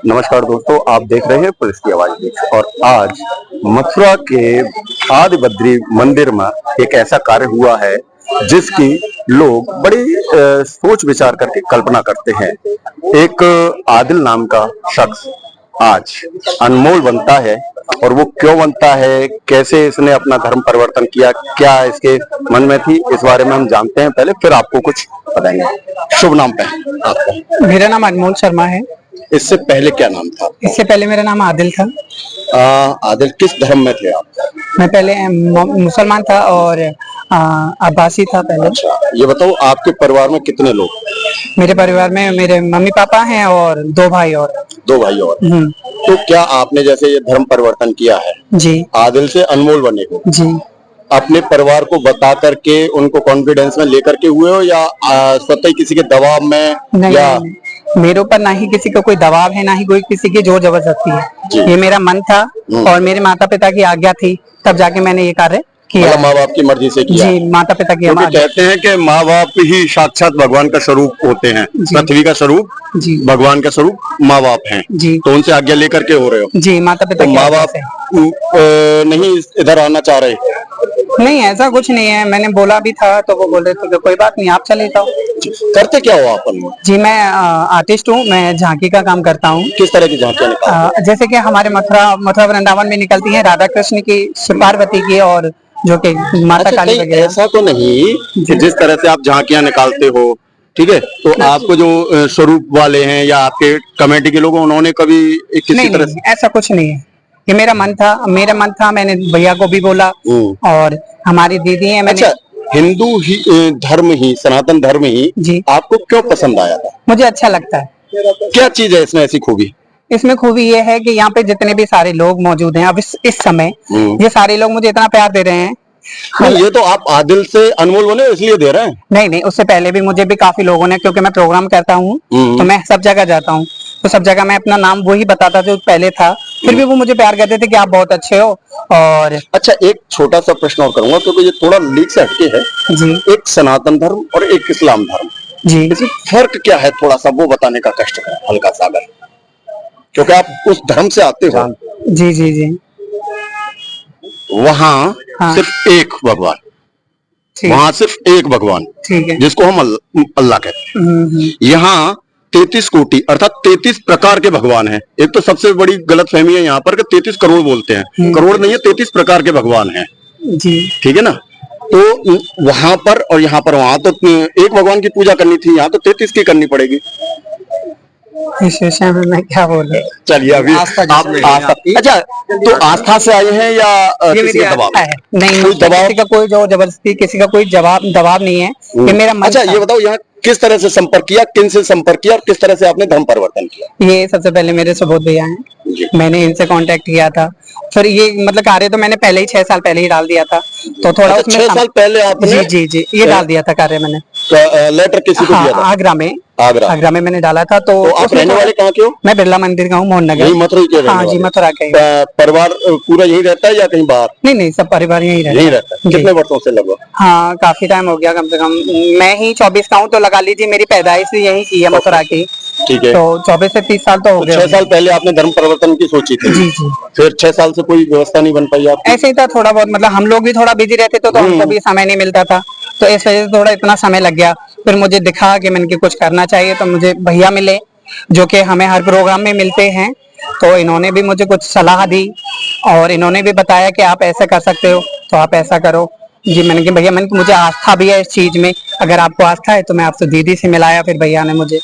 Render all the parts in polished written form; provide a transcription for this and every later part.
नमस्कार दोस्तों, आप देख रहे हैं पुलिस की आवाज न्यूज और आज मथुरा के आदि बद्री मंदिर में एक ऐसा कार्य हुआ है जिसकी लोग बड़ी सोच विचार करके कल्पना करते हैं। एक आदिल नाम का शख्स आज अनमोल बनता है और वो क्यों बनता है, कैसे इसने अपना धर्म परिवर्तन किया, क्या इसके मन में थी, इस बारे में हम जानते हैं पहले, फिर आपको कुछ बताएंगे। शुभ नाम पे आपका? मेरा नाम अनमोल शर्मा है। इससे पहले क्या नाम था? इससे पहले मेरा नाम आदिल था। आदिल किस धर्म में थे आप? मैं पहले मुसलमान था और अब्बासी था पहले। अच्छा, ये बताओ आपके परिवार में कितने लोग? मेरे परिवार में मेरे मम्मी पापा हैं और दो भाई और। तो क्या आपने जैसे ये धर्म परिवर्तन किया है जी, आदिल से अनमोल बने हो जी, अपने परिवार को बता करके उनको कॉन्फिडेंस में लेकर के हुए हो या स्वतः ही किसी के दबाव में? नहीं, या नहीं, मेरे ऊपर ना ही किसी का कोई दबाव है, ना ही कोई किसी की जोर जबरदस्ती है। ये मेरा मन था और मेरे माता पिता की आज्ञा थी, तब जाके मैंने ये कार्य किया। माँ बाप की मर्जी से किया? जी, माता पिता की। क्योंकि कहते हैं कि माँ बाप ही साक्षात भगवान का स्वरूप होते हैं। पृथ्वी का स्वरूप जी, भगवान का स्वरूप माँ बाप हैं जी। तो उनसे आज्ञा लेकर के हो रहे हो? जी, माता पिता। तो माँ बाप नहीं इधर आना चाह रहे? नहीं, ऐसा कुछ नहीं है। मैंने बोला भी था तो वो बोल रहे थे कि कोई बात नहीं, आप चले जाओ। करते क्या हो आप? जी, मैं आर्टिस्ट हूँ, मैं झांकी का काम करता हूँ। किस तरह की झांकियाँ? जैसे कि हमारे मथुरा वृंदावन में निकलती है राधा कृष्ण की, शिव पार्वती की और जो कि माता काली वगैरह। ऐसा तो नहीं कि जिस तरह से आप झांकियाँ निकालते हो, ठीक है, तो आपको जो स्वरूप वाले हैं या आपके कमेटी के लोग, उन्होंने कभी किसी तरह से? ऐसा कुछ नहीं है। ये मेरा मन था, मैंने भैया को भी बोला और हमारी दीदी है। मैंने हिंदू ही धर्म ही, सनातन धर्म ही जी आपको क्यों पसंद आया था? मुझे अच्छा लगता है। क्या चीज है इसमें ऐसी खूबी? इसमें खूबी ये है कि यहाँ पे जितने भी सारे लोग मौजूद हैं अब इस समय, ये सारे लोग मुझे इतना प्यार दे रहे हैं। ये तो आप आदिल से अनमोल बने इसलिए दे रहे हैं? नहीं, उससे पहले भी मुझे भी काफी लोगों ने, क्योंकि मैं प्रोग्राम करता हूँ तो मैं सब जगह जाता हूँ, तो सब जगह मैं अपना नाम वही बताता जो पहले था, फिर भी वो मुझे प्यार करते थे कि आप बहुत अच्छे हो। और अच्छा, एक छोटा सा प्रश्न और करूंगा क्योंकि ये थोड़ा लीक से हटके है जी। एक सनातन धर्म और एक इस्लाम धर्म जी, इसमें फर्क क्या है? थोड़ा सा वो बताने का कष्ट करें हल्का सा, अगर, क्योंकि आप उस धर्म से आते हो। जी जी जी। वहाँ सिर्फ एक भगवान, वहाँ सिर्फ एक भगवान, ठीक है, जिसको हम अल्लाह कहते हैं। यहाँ 33 कोटि अर्थात 33 प्रकार के भगवान हैं। एक तो सबसे बड़ी गलतफहमी है यहाँ पर कि 33 करोड़ बोलते हैं। करोड़ नहीं है, 33 प्रकार के भगवान हैं जी, ठीक है ना। तो वहां पर और यहाँ पर, वहां तो एक भगवान की पूजा करनी थी, यहाँ तो 33 की करनी पड़ेगी। इस विषय में मैं क्या बोलूं? चलिए, अभी आस्था। अच्छा, तो आस्था से आए हैं या किसी का दबाव है? नहीं, कोई दबाव, किसी का कोई जो जबरदस्ती, किसी का कोई दबाव नहीं है, ये मेरा मन। अच्छा, ये बताओ यहाँ किस तरह से संपर्क किया, किन से संपर्क किया और किस तरह से आपने धर्म परिवर्तन किया? ये सबसे पहले मेरे सुबोध भैया हैं, मैंने इनसे कांटेक्ट किया था। फिर ये मतलब कार्य तो मैंने पहले ही 6 साल पहले ही डाल दिया था, तो थोड़ा उसमें 6 साल पहले आपने? जी, ये डाल दिया था कार्य मैंने। लेटर किसी को दिया था? आगरा में मैंने डाला था। तो आप रहने वाले कहाँ के हो? मैं बिरला मंदिर का हूँ, मोहन नगर। मथुरा के? हाँ जी, मथुरा के। परिवार पूरा यही रहता है या कहीं बाहर? नहीं, सब परिवार यही रहता है। कितने वर्षों से लगभग? हाँ, काफी टाइम हो गया, कम से कम मैं ही 24 का हूँ, तो लगा लीजिए मेरी पैदाइश भी यही की है, मथुरा की। ठीक है, तो 24 से 30 साल तो हो गए। 6 साल पहले आपने धर्म परिवर्तन की सोची थी? जी जी। फिर 6 साल से कोई व्यवस्था नहीं बन पाई आपकी? ऐसे ही था, थोड़ा बहुत, मतलब हम लोग भी थोड़ा बिजी रहते तो हमको भी समय नहीं मिलता था, तो इस वजह से थोड़ा इतना समय लग गया। फिर मुझे दिखा कि मैंने कुछ करना चाहिए, तो मुझे भैया मिले जो कि हमें हर प्रोग्राम में मिलते हैं, तो इन्होंने भी मुझे कुछ सलाह दी और इन्होंने भी बताया कि आप ऐसा कर सकते हो, तो आप ऐसा करो जी। मैंने कहा भैया, मुझे आस्था भी है इस चीज में, अगर आपको आस्था है तो मैं आपसे दीदी से मिलाया, फिर भैया ने मुझे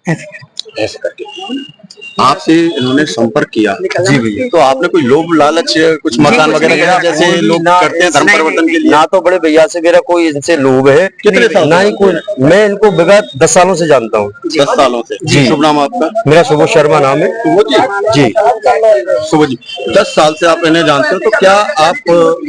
ऐसे करके आपसे इन्होंने संपर्क किया। जी भैया, तो आपने कोई लोभ लालच कुछ मकान वगैरह जैसे लोग करते हैं धर्म परिवर्तन के लिए? ना तो बड़े भैया से मेरा कोई इनसे लोभ है। कितने साल? ना ही कोई, मैं इनको विगत 10 सालों से जानता हूँ। 10 सालों से जी। शुभ नाम आपका? मेरा सुबोध शर्मा नाम है। सुबोध जी? जी, सुबोध जी, 10 साल से आप इन्हें जानते हो, तो क्या आप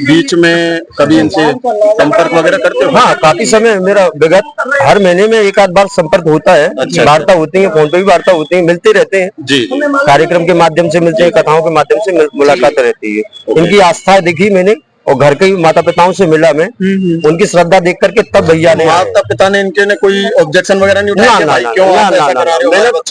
बीच में कभी इनसे संपर्क वगैरह करते हो? हाँ, काफी समय मेरा विगत हर महीने में एक आध बार संपर्क होता है। वार्ता होती है, फोन पे भी वार्ता होती है, मिलते रहते हैं जी, कार्यक्रम के माध्यम से मिलते हैं, कथाओं के माध्यम से मुलाकात रहती है। इनकी आस्था देखी मैंने और घर के माता पिताओं से मिला मैं, उनकी श्रद्धा देख करके तब भैया ने, माता पिता ने इनके ने कोई ऑब्जेक्शन वगैरह नहीं उठाया?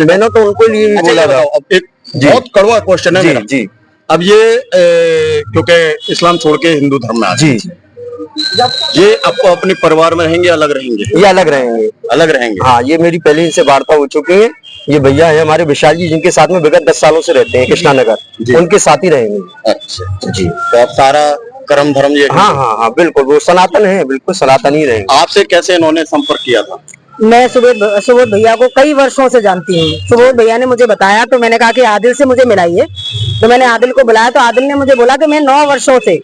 मैंने तो उनको लिए बोला था। एक बहुत कड़वा क्वेश्चन है जी मेरा। जी अब ये क्योंकि इस्लाम छोड़ के हिंदू धर्म में आ गए, जी, ये आपको अपने परिवार में रहेंगे, अलग रहेंगे? ये अलग रहेंगे। अलग रहेंगे। हाँ, ये मेरी पहले इनसे वार्ता हो चुकी है। ये भैया है हमारे विशाल जी, जिनके साथ में विगत 10 सालों से रहते हैं कृष्णानगर, उनके साथ ही रहेंगे। अच्छा जी, तो आप सारा कर्म धर्म ये हाँ हाँ हाँ, बिल्कुल वो सनातन है, बिल्कुल सनातन ही रहेंगे। आपसे कैसे इन्होंने संपर्क किया था? मैं सुबोध भैया को कई वर्षों से जानती हूँ। सुबोध भैया ने मुझे बताया, तो मैंने कहा कि आदिल से मुझे मिलाइए। तो मैंने आदिल को बुलाया, तो आदिल ने मुझे बोला कि मैं 9 वर्षों से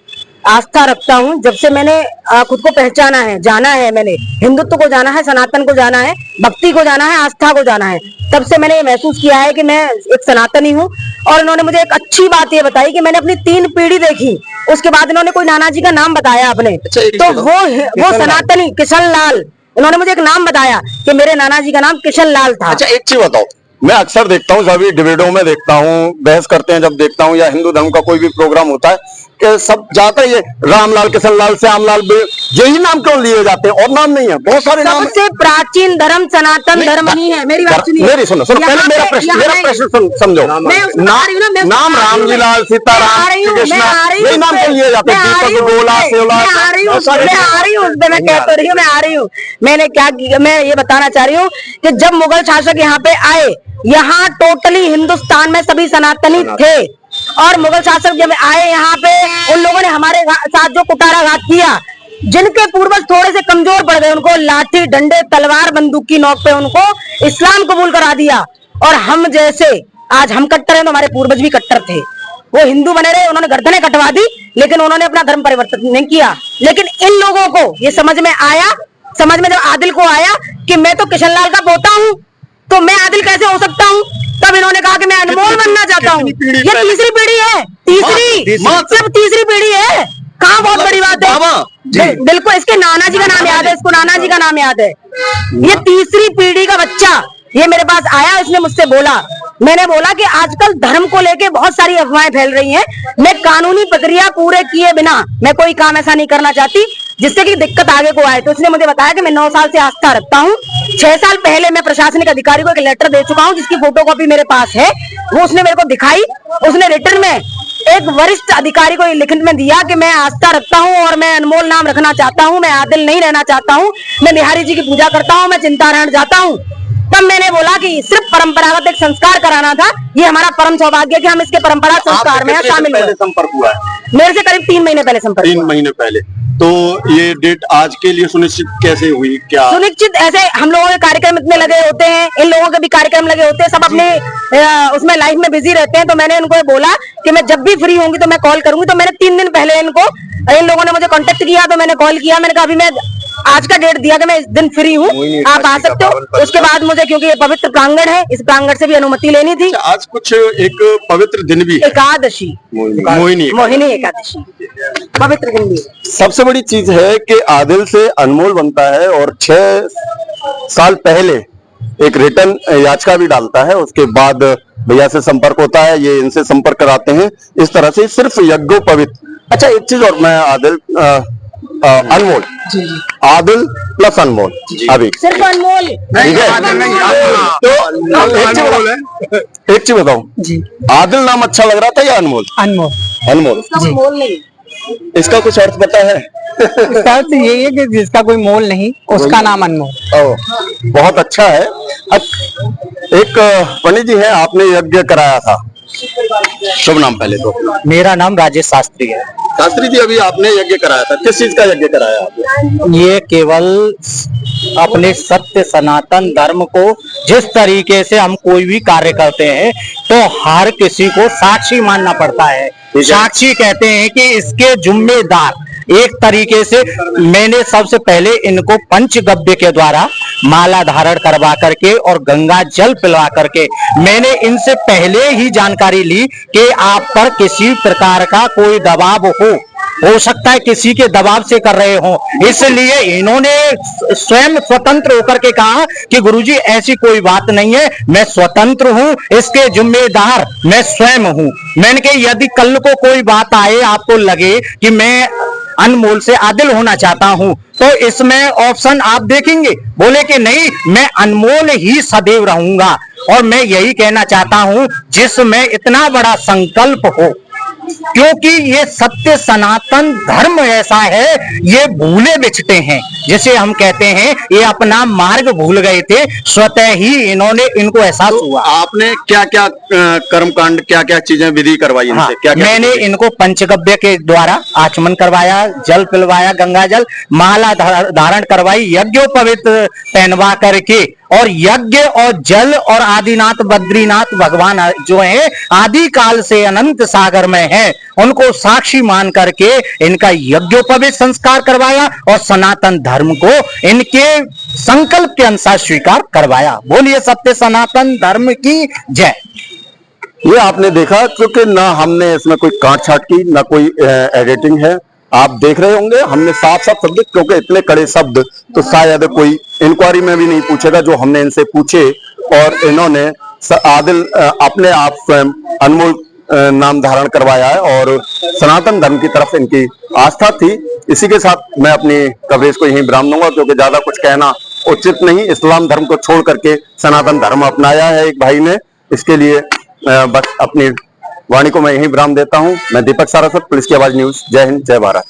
आस्था रखता हूँ। जब से मैंने खुद को पहचाना है, जाना है, मैंने हिंदुत्व को जाना है, सनातन को जाना है, भक्ति को जाना है, आस्था को जाना है, तब से मैंने ये महसूस किया है कि मैं एक सनातनी हूँ। और इन्होंने मुझे एक अच्छी बात ये बताई कि मैंने अपनी 3 पीढ़ी देखी, उसके बाद इन्होंने कोई नाना जी का नाम बताया अपने, तो वो सनातनी किशन लाल, इन्होंने मुझे एक नाम बताया कि मेरे नाना जी का नाम किशन लाल था। अच्छा एक चीज बताओ, मैं अक्सर देखता हूँ, सभी डिबेटों में देखता हूँ, बहस करते हैं जब देखता हूँ, या हिंदू धर्म का कोई भी प्रोग्राम होता है कि सब जाता ही है रामलाल, किशनलाल, श्यामलाल, यही नाम क्यों लिए जाते हैं और नाम नहीं है? बहुत सारे नाम। सबसे प्राचीन धर्म सनातन धर्म ही है। मेरी बात सुनिए, मेरी सुनो पहले मेरा प्रश्न समझो। नाम रामजीलाल, सीताराम, कृष्णा, यही नाम क्यों लिए जाते हैं? दीपक, गोला, सेवला, मैं आ रही हूँ। मैंने क्या किया, मैं ये बताना चाह रही हूँ कि जब मुगल शासक यहाँ पे आए, यहाँ टोटली हिंदुस्तान में सभी सनातनी थे, और मुगल शासक जब आए यहाँ पे, उन लोगों ने हमारे साथ जो कुटाराघात किया, जिनके पूर्वज थोड़े से कमजोर पड़ गए, उनको लाठी, डंडे, तलवार, बंदूक की नोक पे उनको इस्लाम कबूल करा दिया। और हम जैसे आज हम कट्टर हैं, तो हमारे पूर्वज भी कट्टर थे। वो हिंदू बने रहे, उन्होंने गर्दनें कटवा दी, लेकिन उन्होंने अपना धर्म परिवर्तन नहीं किया। लेकिन इन लोगों को ये समझ में आया, समझ में जब आदिल को आया कि मैं तो किशनलाल का पोता हूँ, तो मैं आदिल कैसे हो सकता हूँ, तब इन्होंने कहा कि मैं अनमोल बनना चाहता हूँ। ये तीसरी पीढ़ी है, सिर्फ तीसरी पीढ़ी है। कहाँ बहुत बड़ी बात है। बिल्कुल, इसके नाना जी का नाम याद है, इसको नाना जी का नाम याद है। ये तीसरी पीढ़ी का बच्चा ये मेरे पास आया, इसने मुझसे बोला, मैंने बोला कि आजकल धर्म को लेके बहुत सारी अफवाहें फैल रही हैं, मैं कानूनी प्रक्रिया पूरे किए बिना मैं कोई काम ऐसा नहीं करना चाहती जिससे कि दिक्कत आगे को आए। तो इसने मुझे बताया कि मैं 9 साल से आस्था रखता हूँ। 6 साल पहले मैं प्रशासनिक अधिकारी को एक लेटर दे चुका हूँ, जिसकी फोटोकॉपी मेरे पास है, वो उसने मेरे को दिखाई। उसने रिटर्न में एक वरिष्ठ अधिकारी को लिखित में दिया कि मैं आस्था रखता हूँ और मैं अनमोल नाम रखना चाहता हूँ, मैं आदिल नहीं रहना चाहता हूँ, मैं बिहारी जी की पूजा करता हूँ, मैं चिंतारण जाता हूँ। तब मैंने बोला कि सिर्फ परंपरागत एक संस्कार कराना था, ये हमारा परम सौभाग्य कि हम इसके परंपरा संस्कार में शामिल हुए। संपर्क हुआ है मेरे से करीब 3 महीने पहले संपर्क। 3 महीने पहले। तो ये डेट आज के लिए सुनिश्चित कैसे हुई? क्या सुनिश्चित? ऐसे हम लोगों के कार्यक्रम इतने लगे होते हैं, इन लोगों के भी कार्यक्रम लगे होते हैं, सब अपने उसमें लाइफ में बिजी रहते हैं। तो मैंने इनको बोला कि मैं जब भी फ्री होंगी तो मैं कॉल करूंगी। तो मैंने 3 दिन पहले इन लोगों ने मुझे कांटेक्ट किया, तो मैंने कॉल किया। मैंने कहा अभी मैं आज का डेट दिया कि मैं इस दिन फ्री हूँ, आप आ सकते हो। उसके बाद मुझे, क्योंकि ये पवित्र प्रांगण है, इस प्रांगण से भी अनुमति लेनी थी। आज कुछ एक पवित्र दिन भी है, एकादशी, मोहिनी एकादशी, पवित्र दिन भी। सबसे बड़ी चीज है कि आदिल से अनमोल बनता है, और 6 साल पहले एक रिटर्न याचिका भी डालता है, उसके बाद भैया से संपर्क होता है, ये इनसे संपर्क कराते हैं। इस तरह से सिर्फ यज्ञोपवीत। अच्छा एक चीज और, मैं आदिल अनमोल, आदिल प्लस अनमोल, अभी सिर्फ अनमोल, ठीक है। तो एक चीज बताऊं जी, आदिल नाम अच्छा लग रहा था या अनमोल? अनमोल। अनमोल, मोल नहीं। इसका कुछ अर्थ पता है? इसका अर्थ यही है कि जिसका कोई मोल नहीं, उसका नाम अनमोल। ओह, बहुत अच्छा है। एक पंडित जी है, आपने यज्ञ कराया था, शुभ नाम पहले तो? मेरा नाम राजेश शास्त्री है। शास्त्री जी, अभी आपने यज्ञ कराया था, किस चीज का यज्ञ कराया आपने? ये केवल अपने सत्य सनातन धर्म को, जिस तरीके से हम कोई भी कार्य करते हैं तो हर किसी को साक्षी मानना पड़ता है। साक्षी कहते हैं कि इसके जिम्मेदार एक तरीके से मैंने सबसे पहले इनको पंचगव्य के द्वारा माला धारण करवा करके और गंगा जल पिलवा करके मैंने इनसे पहले ही जानकारी ली कि आप पर किसी प्रकार का कोई दबाव हो सकता है किसी के दबाव से कर रहे हो, इसलिए इन्होंने स्वयं स्वतंत्र होकर के कहा कि गुरुजी ऐसी कोई बात नहीं है, मैं स्वतंत्र हूं, इसके जिम्मेदार मैं स्वयं हूं। मैंने कहा यदि कल को कोई बात आए, आपको लगे कि मैं अनमोल से आदिल होना चाहता हूं। तो इसमें ऑप्शन आप देखेंगे, बोले कि नहीं मैं अनमोल ही सदैव रहूंगा। और मैं यही कहना चाहता हूं जिसमें इतना बड़ा संकल्प हो, क्योंकि ये सत्य सनातन धर्म ऐसा है, ये भूले बिछते हैं, जिसे हम कहते हैं ये अपना मार्ग भूल गए थे, स्वतः ही इनको एहसास हुआ। आपने क्या क्या कर्मकांड, क्या क्या चीजें विधि करवाई इनसे? क्या क्या मैंने इनको पंचगव्य के द्वारा आचमन करवाया, जल पिलवाया, गंगा जल, माला धारण करवाई, यज्ञोपवीत पहनवा करके, और यज्ञ और जल और आदिनाथ बद्रीनाथ भगवान जो है आदि काल से अनंत सागर में है, उनको साक्षी मान करके इनका यज्ञोपवीत संस्कार करवाया और सनातन धर्म को इनके संकल्प के अनुसार स्वीकार करवाया। बोलिए सत्य सनातन धर्म की जय। ये आपने देखा, क्योंकि ना हमने इसमें कोई काट छाट की, ना कोई एडिटिंग है। आप देख रहे होंगे हमने साफ साफ शब्द, क्योंकि इतने कड़े शब्द तो शायद कोई इंक्वायरी में भी नहीं पूछेगा जो हमने इनसे पूछे। और इन्होंने आदिल अपने आप स्वयं अनमोल नाम धारण करवाया है और सनातन धर्म की तरफ इनकी आस्था थी। इसी के साथ मैं अपनी कवरेज को यहीं विराम दूंगा, क्योंकि ज्यादा कुछ कहना उचित नहीं। इस्लाम धर्म को छोड़ करके सनातन धर्म अपनाया है एक भाई ने, इसके लिए बस अपनी वाणी को मैं यहीं विराम देता हूं। मैं दीपक सारस्वत, पुलिस की आवाज न्यूज। जय हिंद, जय भारत।